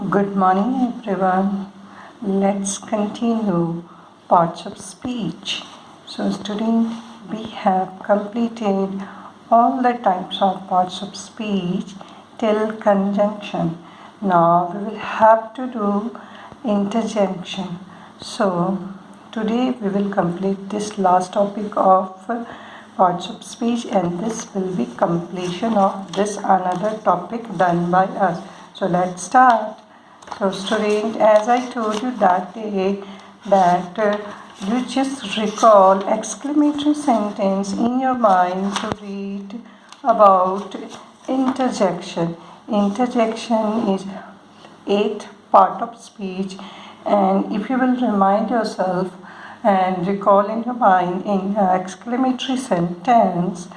Good morning, everyone. Let's continue parts of speech. So, student, we have completed all the types of parts of speech till conjunction. Now, we will have to do interjection. So, today we will complete this last topic of parts of speech, and this will be completion of this another topic done by us. So, let's start. So student, as I told you that day that you just recall exclamatory sentence in your mind to read about interjection. Interjection is eighth part of speech, and if you will remind yourself and recall in your mind in exclamatory sentence,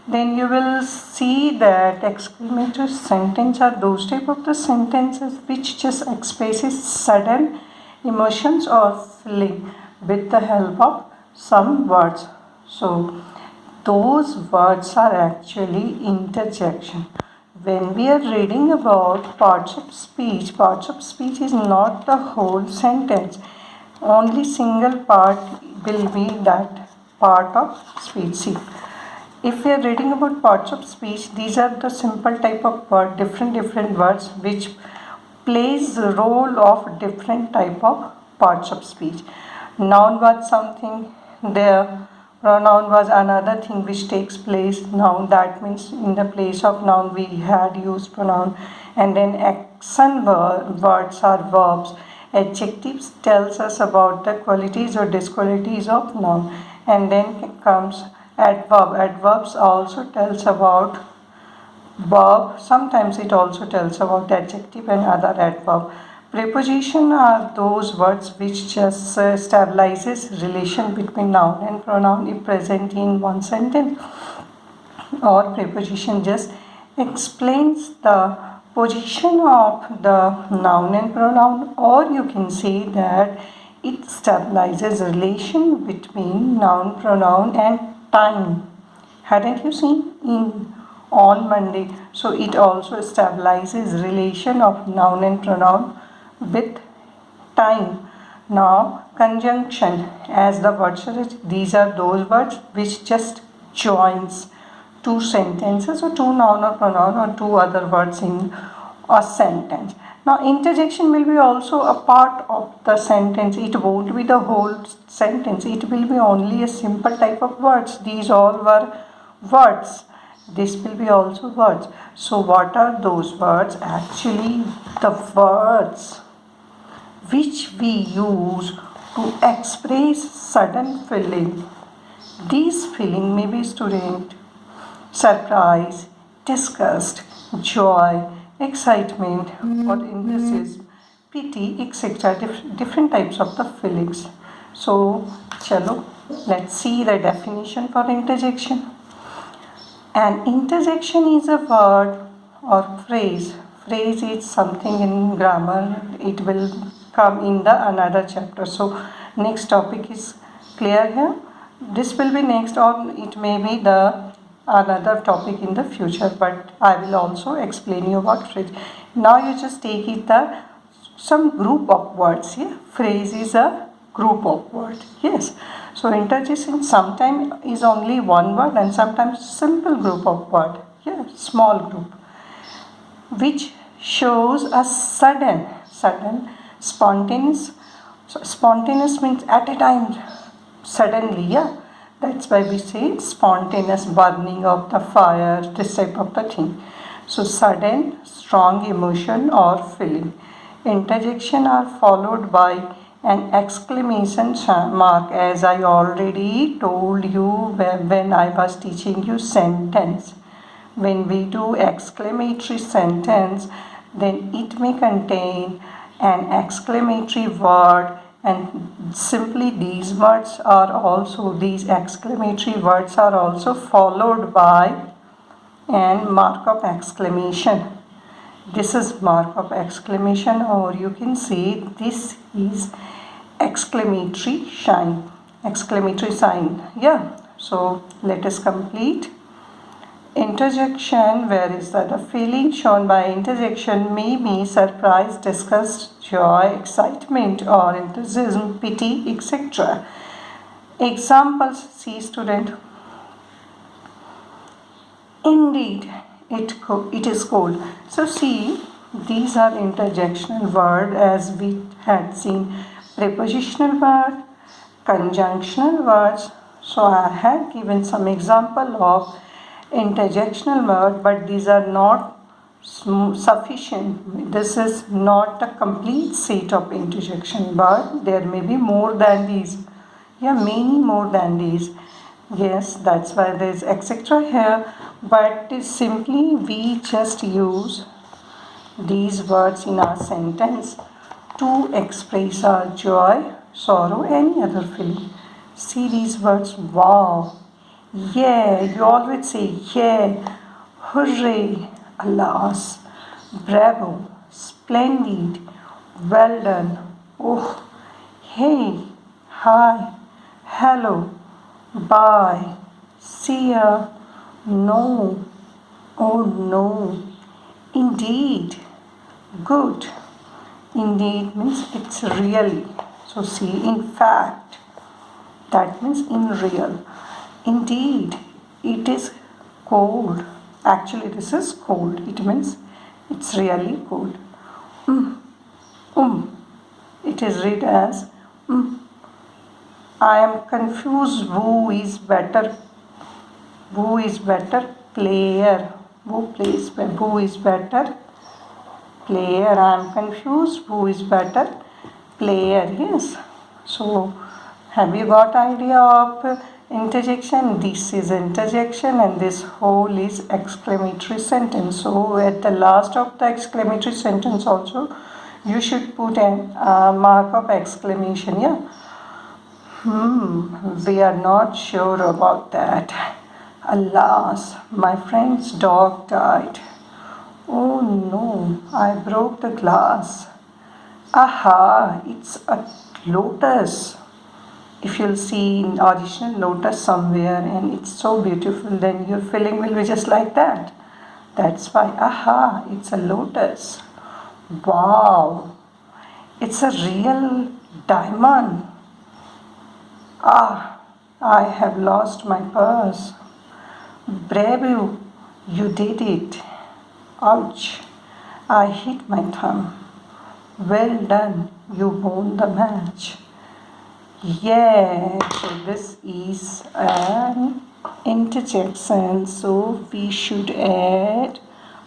then you will see that exclamatory sentence are those type of the sentences which just expresses sudden emotions or feeling with the help of some words. So those words are actually interjection. When we are reading about parts of speech is not the whole sentence. Only single part will be that part of speech. See, if we are reading about parts of speech, these are the simple type of word, different words which plays the role of different type of parts of speech. Noun was something there, pronoun was another thing which takes place. Noun, that means in the place of noun we had used pronoun, and then action words are verbs. Adjectives tells us about the qualities or disqualities of noun, and then comes adverb. Adverbs also tells about verb. Sometimes it also tells about adjective and other adverb. Preposition are those words which just stabilizes relation between noun and pronoun if present in one sentence, or preposition just explains the position of the noun and pronoun, or you can say that it stabilizes relation between noun, pronoun and time. Hadn't you seen in on Monday? So it also stabilizes relation of noun and pronoun with time. Now conjunction, as the word suggests, these are those words which just joins two sentences or two noun or pronoun or two other words in a sentence. Now interjection will be also a part of the sentence. It won't be the whole sentence. It will be only a simple type of words. These all were words. This will be also words. So what are those words? Actually the words which we use to express sudden feeling. These feeling may be student surprise, disgust, joy, excitement, or indecision, pity, etc. Different types of the feelings. So, chalo, let's see the definition for interjection. An interjection is a word or phrase. Phrase is something in grammar. It will come in the another chapter. So next topic is clear here. This will be next, or it may be the another topic in the future. But I will also explain you about phrase. Now you just take it the some group of words. Yeah, phrase is a group of words. Yes. So interjection sometimes is only one word and sometimes simple group of word. Yeah, small group, which shows a sudden, spontaneous. So spontaneous means at a time, suddenly. Yeah, that's why we say spontaneous burning of the fire. This type of the thing. So sudden, strong emotion or feeling. Interjection are followed by an exclamation mark, as I already told you when I was teaching you sentence. When we do exclamatory sentence, then it may contain an exclamatory word, and simply these exclamatory words are also followed by an mark of exclamation. This is mark of exclamation, or you can say this is exclamatory sign. Yeah, so let us complete. Interjection, where is that? The feeling shown by interjection may be surprise, disgust, joy, excitement, or enthusiasm, pity, etc. Examples, see student. Indeed, it is cold. So see, these are interjectional word as we had seen. Prepositional word, conjunctional words. So I had given some example of interjectional word, but these are not sufficient. This is not a complete set of interjection word. There may be more than these. Yeah, many more than these. Yes, that's why there is etc. here. But simply we just use these words in our sentence to express our joy, sorrow, any other feeling. See these words. Wow. Yeah, you always say yeah. Hooray. Alas. Bravo. Splendid. Well done. Oh. Hey. Hi. Hello. Bye. See ya. No. Oh no. Indeed. Good. Indeed means it's really. So see, in fact. That means in real. Indeed, it is cold. Actually, this is cold. It means it's really cold. Um. It is read as I am confused. Who is better? Who is better player? Who plays? Who is better player? I am confused. Who is better player? Yes. So, have you got idea of interjection? This is interjection, and this whole is exclamatory sentence. So, at the last of the exclamatory sentence also, you should put a mark of exclamation. Yeah. We are not sure about that. Alas, my friend's dog died. Oh no, I broke the glass. Aha, it's a lotus. If you'll see in original lotus somewhere and it's so beautiful, then your feeling will be just like that. That's why, aha, it's a lotus. Wow, it's a real diamond. Ah, I have lost my purse. Bravo, you did it. Ouch, I hit my thumb. Well done, you won the match. Yeah, so this is an interjection, so we should add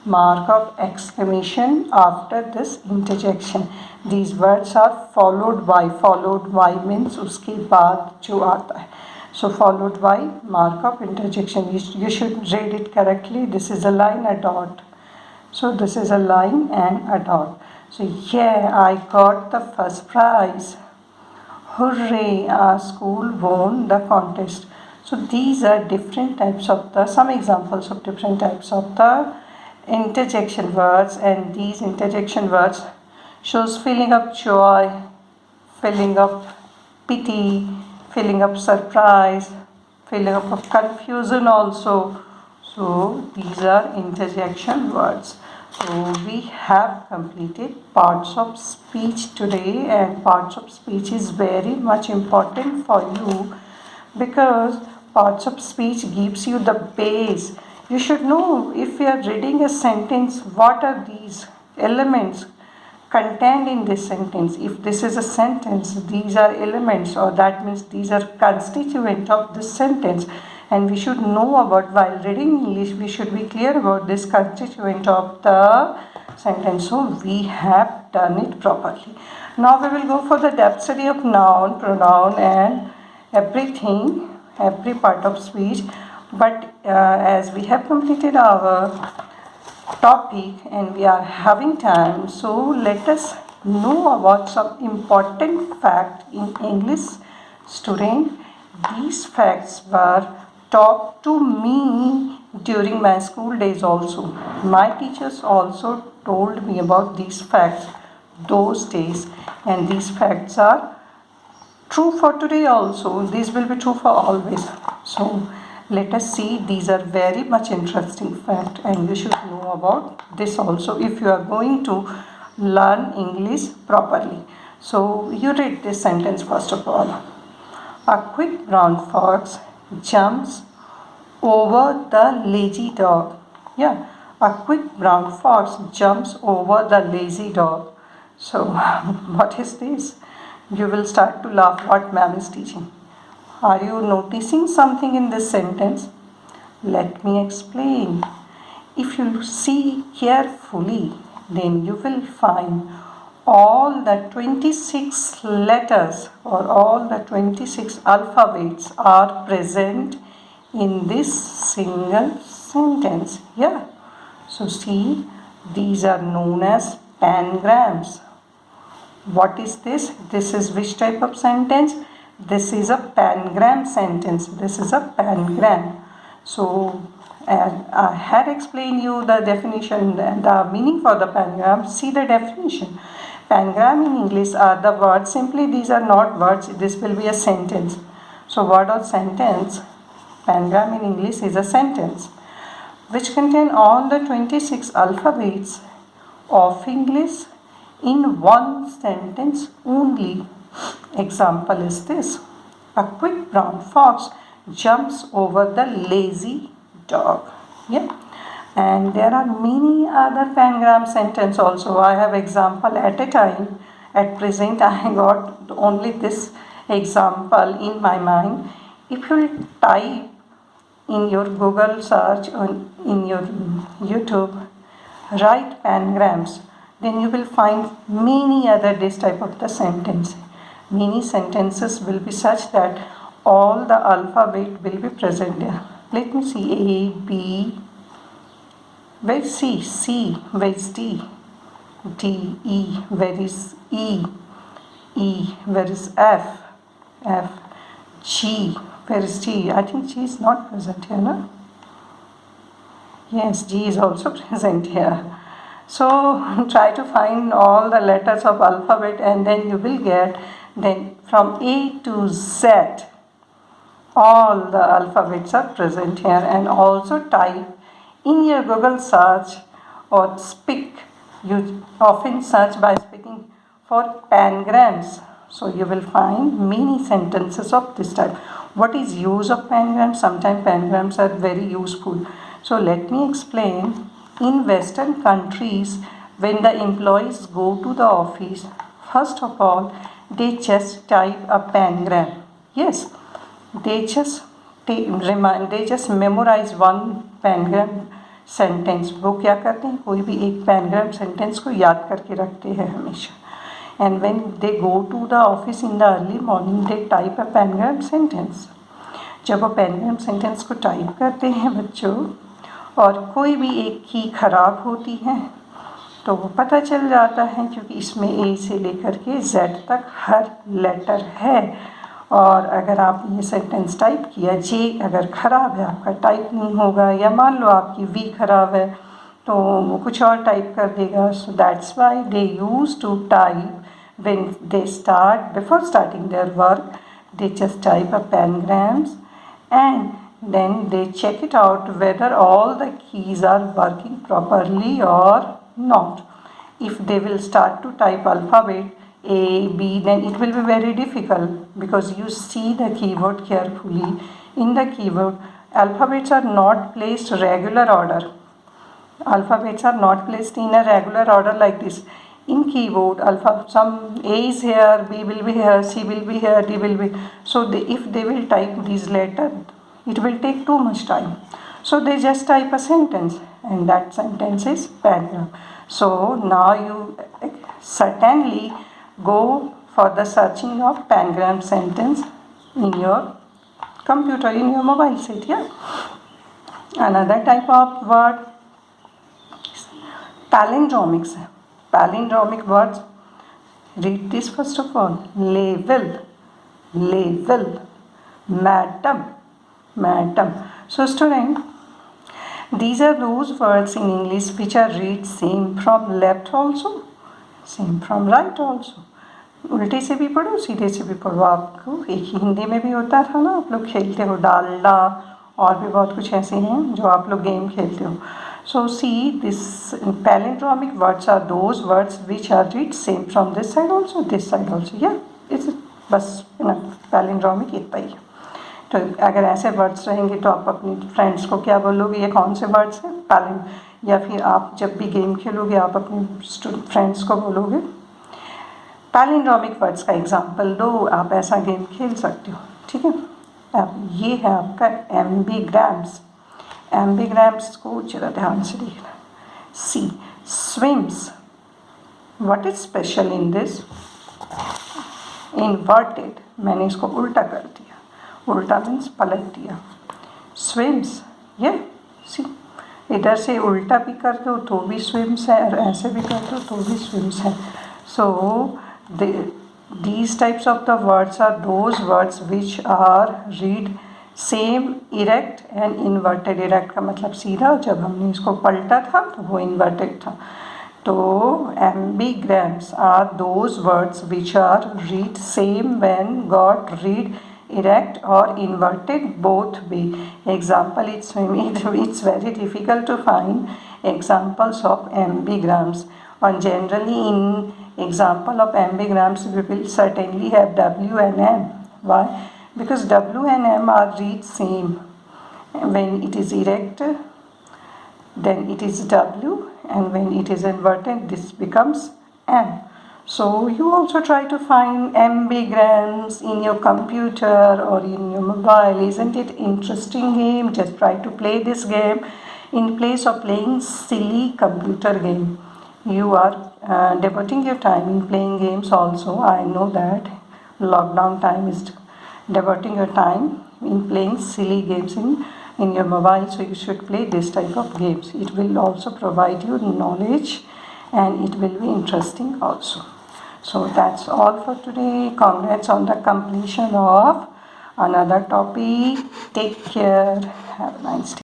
mark of exclamation after this interjection. These words are followed by means उसके बाद जो आता है. So followed by mark of interjection. You should read it correctly. This is a line, a dot. So this is a line and a dot. So yeah, I got the first prize. Hooray, our school won the contest. So these are different types of some examples of different types of the interjection words, and these interjection words shows feeling of joy, feeling of pity, feeling of surprise, feeling of confusion also. So these are interjection words. So we have completed parts of speech today, and parts of speech is very much important for you because parts of speech gives you the base. You should know if you are reading a sentence, what are these elements contained in this sentence. If this is a sentence, these are elements, or that means these are constituent of this sentence. And we should know about, while reading English, we should be clear about this constituent of the sentence. So we have done it properly. Now we will go for the depth study of noun, pronoun, and everything, every part of speech. But as we have completed our topic and we are having time, so let us know about some important fact in English. Student, these facts were taught to me during my school days also. My teachers also told me about these facts those days, and these facts are true for today also. These will be true for always. So let us see. These are very much interesting fact and you should know about this also if you are going to learn English properly. So you read this sentence first of all. A quick brown fox jumps over the lazy dog. Yeah, a quick brown fox jumps over the lazy dog. So what is this? You will start to laugh what ma'am is teaching. Are you noticing something in this sentence? Let me explain. If you see carefully, then you will find all the 26 letters or all the 26 alphabets are present in this single sentence. Yeah. So see, these are known as pangrams. What is this? This is which type of sentence? This is a pangram sentence. This is a pangram. So I had explained you the definition, the meaning for the pangram. See the definition. Pangram in English are the words. Simply these are not words. This will be a sentence. So word or sentence. Pangram in English is a sentence which contain all the 26 alphabets of English in one sentence only. Example is this. A quick brown fox jumps over the lazy dog. Yeah. And there are many other pangram sentence also. I have example at a time. At present I got only this example in my mind. If you type in your Google search or in your YouTube, write pangrams, then you will find many other this type of the sentence. Many sentences will be such that all the alphabet will be present there. Let me see. A, B, where is C? C, where is D? D, E, where is E? E, where is F? F, G, where is G? I think G is not present here, no? Yes, G is also present here. So try to find all the letters of alphabet and then you will get then from A to Z all the alphabets are present here. And also type in your Google search or speak. You often search by speaking for pangrams. So you will find many sentences of this type. What is use of pangrams? Sometimes pangrams are very useful. So let me explain. In Western countries, when the employees go to the office, first of all, they just type a pangram. Yes, they just memorize one pangram sentence. वो क्या करते हैं? कोई भी एक pangram sentence को याद करके रखते हैं हमेशा. And when they go to the office in the early morning, they type a pangram sentence. जब वो pangram sentence को type करते हैं बच्चों, और कोई भी एक की ख़राब होती है तो वो पता चल जाता है क्योंकि इसमें ए से लेकर के जेड तक हर लेटर है. और अगर आप ये सेंटेंस टाइप किया, जे अगर ख़राब है आपका टाइप नहीं होगा, या मान लो आपकी वी ख़राब है तो वो कुछ और टाइप कर देगा. So that's why they use to type when they start before starting their work. They just type a pangrams and then they check it out whether all the keys are working properly or not. If they will start to type alphabet A, B, then it will be very difficult because you see the keyboard carefully. In the keyboard, alphabets are not placed regular order. Alphabets are not placed in a regular order like this. In keyboard, some A is here, B will be here, C will be here, D will be. So if they will type these letters, it will take too much time. So they just type a sentence and that sentence is pangram. So now you certainly go for the searching of pangram sentence in your computer, in your mobile set. Yeah. Another type of word, palindromics. Palindromic words. Read this first of all. Level, level, madam, madam. So student, these are those words in English which are read same from left also, same from right also. उल्टे से भी पढ़ो, सीधे से भी पढ़ो. आपको एक ही हिंदी में भी होता था ना, आप लोग खेलते हो डालडा और भी बहुत कुछ ऐसे हैं जो आप लोग गेम खेलते हो. So see, this palindromic words are those words which are read same from this side also, this side also. Yeah, it's बस ना palindromic इतना ही है. तो अगर ऐसे वर्ड्स रहेंगे तो आप अपनी फ्रेंड्स को क्या बोलोगे, ये कौन से वर्ड्स हैं, पैलिन. या फिर आप जब भी गेम खेलोगे आप अपने फ्रेंड्स को बोलोगे पैलिंड्रोमिक वर्ड्स का एग्जाम्पल दो, आप ऐसा गेम खेल सकते हो. ठीक है. अब ये है आपका एम्बीग्राम्स. एम्बीग्राम्स को जरा ध्यान से देखना. Sea swims. What is special in this? Inverted, मैंने इसको उल्टा कर दिया. उल्टा मीन्स पलट दिया. स्विम्स, ये सी इधर से उल्टा भी कर दो तो भी स्विम्स है और ऐसे भी कर दो तो भी स्विम्स है. सो these types of the words are those words which are read same erect and inverted. erect का मतलब सीधा, जब हमने इसको पलटा था तो वो inverted था. तो ambigrams are those words which are read same when got read erect or inverted both way. Example, it's very difficult to find examples of ambigrams, and generally in example of ambigrams we will certainly have W and M. Why? Because W and M are read same. When it is erect then it is W, and when it is inverted this becomes M. So you also try to find ambigrams in your computer or in your mobile. Isn't it interesting game? Just try to play this game in place of playing silly computer game. You are devoting your time in playing games also. I know that lockdown time is devoting your time in playing silly games in your mobile, so you should play this type of games. It will also provide you knowledge and it will be interesting also. So that's all for today. Congrats on the completion of another topic. Take care. Have a nice day.